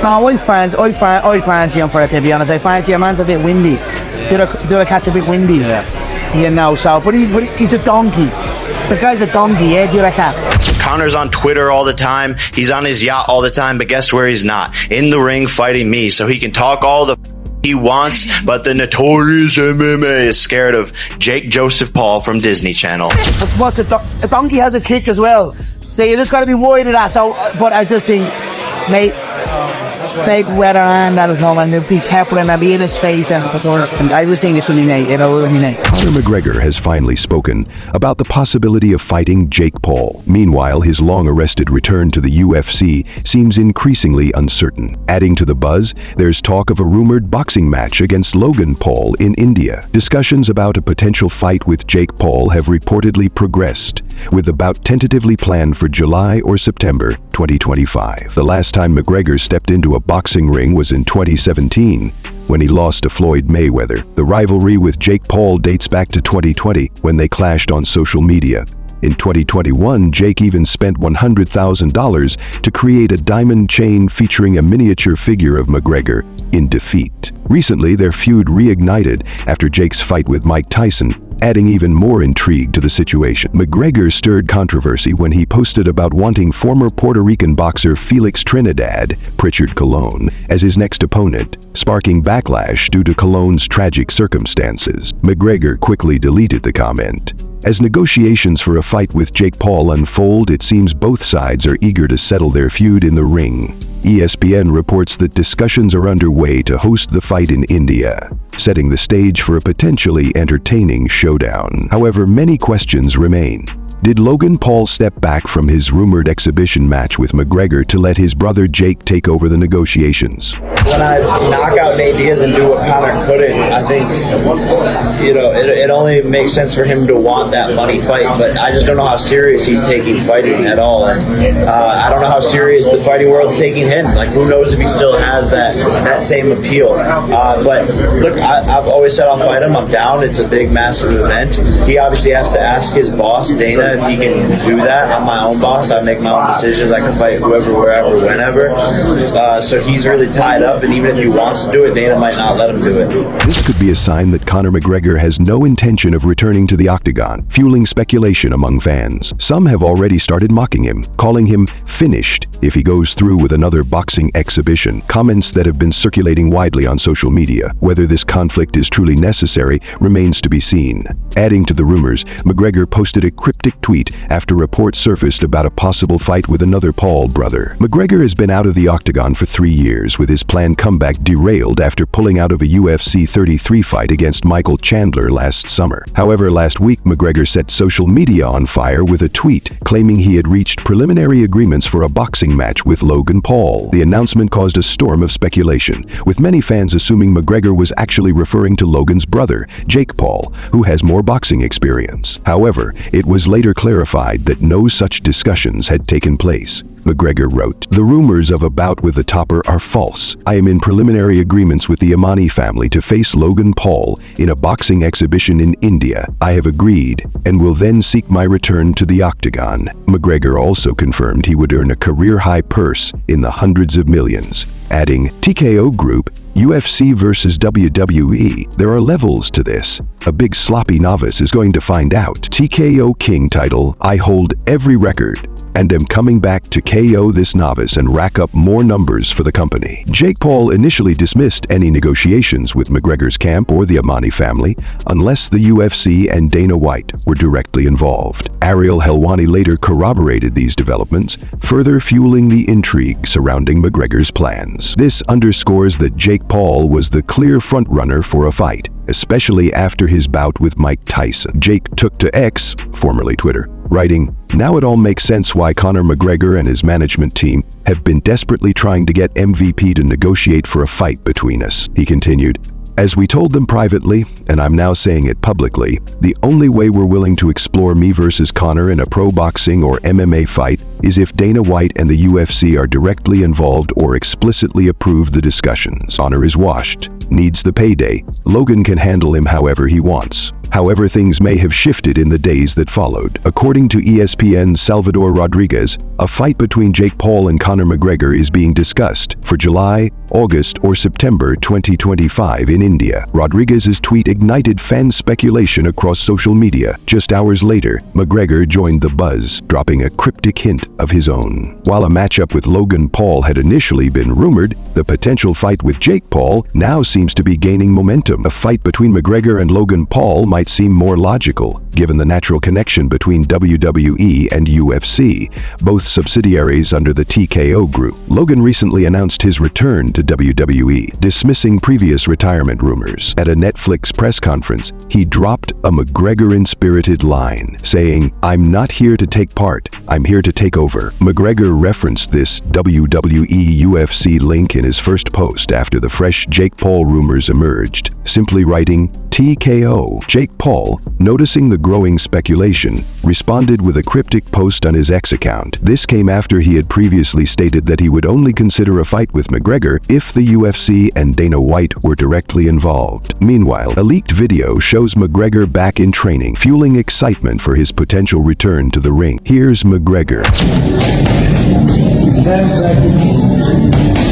I fancy him for it, to be honest. I fancy your man's a bit windy. The other cat's a bit windy. Yeah. You know, so, but he's a donkey. The guy's a donkey, yeah, the other cat. Conor's on Twitter all the time. He's on his yacht all the time, but guess where he's not? In the ring fighting me, so he can talk all the he wants, but the notorious MMA is scared of Jake Joseph Paul from Disney Channel. What's a donkey has a kick as well. So you just got to be worried of that. So, but I just think, mate, weather and that at home, and be careful and I'll be in his face and I just think it's really nice, really nice. Conor McGregor has finally spoken about the possibility of fighting Jake Paul. Meanwhile, his long-arrested return to the UFC seems increasingly uncertain. Adding to the buzz, there's talk of a rumored boxing match against Logan Paul in India. Discussions about a potential fight with Jake Paul have reportedly progressed, with the bout tentatively planned for July or September 2025. The last time McGregor stepped into a boxing ring was in 2017, when he lost to Floyd Mayweather. The rivalry with Jake Paul dates back to 2020, when they clashed on social media. In 2021, Jake even spent $100,000 to create a diamond chain featuring a miniature figure of McGregor in defeat. Recently, their feud reignited after Jake's fight with Mike Tyson, adding even more intrigue to the situation. McGregor stirred controversy when he posted about wanting former Puerto Rican boxer Felix Trinidad, Pritchard Colon, as his next opponent, sparking backlash due to Colon's tragic circumstances. McGregor quickly deleted the comment. As negotiations for a fight with Jake Paul unfold, it seems both sides are eager to settle their feud in the ring. ESPN reports that discussions are underway to host the fight in India, setting the stage for a potentially entertaining showdown. However, many questions remain. Did Logan Paul step back from his rumored exhibition match with McGregor to let his brother Jake take over the negotiations? When I knock out Nate Diaz and do what Conor couldn't, I think, it only makes sense for him to want that money fight, but I just don't know how serious he's taking fighting at all, and I don't know how serious the fighting world's taking him. Like, who knows if he still has that same appeal. But look, I've always said I'll fight him. I'm down. It's a big, massive event. He obviously has to ask his boss, Dana, if he can do that. I'm my own boss. I make my own decisions. I can fight whoever, wherever, whenever. So he's really tied up, and even if he wants to do it, Dana might not let him do it. This could be a sign that Conor McGregor has no intention of returning to the octagon, fueling speculation among fans. Some have already started mocking him, calling him finished if he goes through with another boxing exhibition, comments that have been circulating widely on social media. Whether this conflict is truly necessary remains to be seen. Adding to the rumors, McGregor posted a cryptic tweet after reports surfaced about a possible fight with another Paul brother. McGregor has been out of the octagon for 3 years, with his planned comeback derailed after pulling out of a UFC 33 fight against Michael Chandler last summer. However, last week McGregor set social media on fire with a tweet claiming he had reached preliminary agreements for a boxing match with Logan Paul. The announcement caused a storm of speculation, with many fans assuming McGregor was actually referring to Logan's brother, Jake Paul, who has more boxing experience. However, it was later clarified that no such discussions had taken place. McGregor wrote, "The rumors of a bout with the topper are false. I am in preliminary agreements with the Amani family to face Logan Paul in a boxing exhibition in India. I have agreed and will then seek my return to the octagon." McGregor also confirmed he would earn a career-high purse in the hundreds of millions, adding, "TKO Group, UFC versus WWE. There are levels to this. A big sloppy novice is going to find out. TKO King title, I hold every record and am coming back to KO this novice and rack up more numbers for the company." Jake Paul initially dismissed any negotiations with McGregor's camp or the Amani family unless the UFC and Dana White were directly involved. Ariel Helwani later corroborated these developments, further fueling the intrigue surrounding McGregor's plans. This underscores that Jake Paul was the clear frontrunner for a fight, especially after his bout with Mike Tyson. Jake took to X, formerly Twitter, writing, "Now it all makes sense why Conor McGregor and his management team have been desperately trying to get MVP to negotiate for a fight between us." He continued, "As we told them privately, and I'm now saying it publicly, the only way we're willing to explore me versus Conor in a pro boxing or MMA fight is if Dana White and the UFC are directly involved or explicitly approve the discussions. Conor is washed, needs the payday. Logan can handle him however he wants. However, things may have shifted in the days that followed. According to ESPN's Salvador Rodriguez, a fight between Jake Paul and Conor McGregor is being discussed for July, August, or September 2025 in India. Rodriguez's tweet ignited fan speculation across social media. Just hours later, McGregor joined the buzz, dropping a cryptic hint of his own. While a matchup with Logan Paul had initially been rumored, the potential fight with Jake Paul now seems to be gaining momentum. A fight between McGregor and Logan Paul might seem more logical, given the natural connection between WWE and UFC, both subsidiaries under the TKO group. Logan recently announced his return to WWE, dismissing previous retirement rumors. At a Netflix press conference, he dropped a McGregor-inspirited line, saying, "I'm not here to take part, I'm here to take over." McGregor referenced this WWE-UFC link in his first post after the fresh Jake Paul rumors emerged, simply writing, "TKO." Jake Paul, noticing the growing speculation, responded with a cryptic post on his X account. This came after he had previously stated that he would only consider a fight with McGregor if the UFC and Dana White were directly involved. Meanwhile, a leaked video shows McGregor back in training, fueling excitement for his potential return to the ring. Here's McGregor. 10 seconds.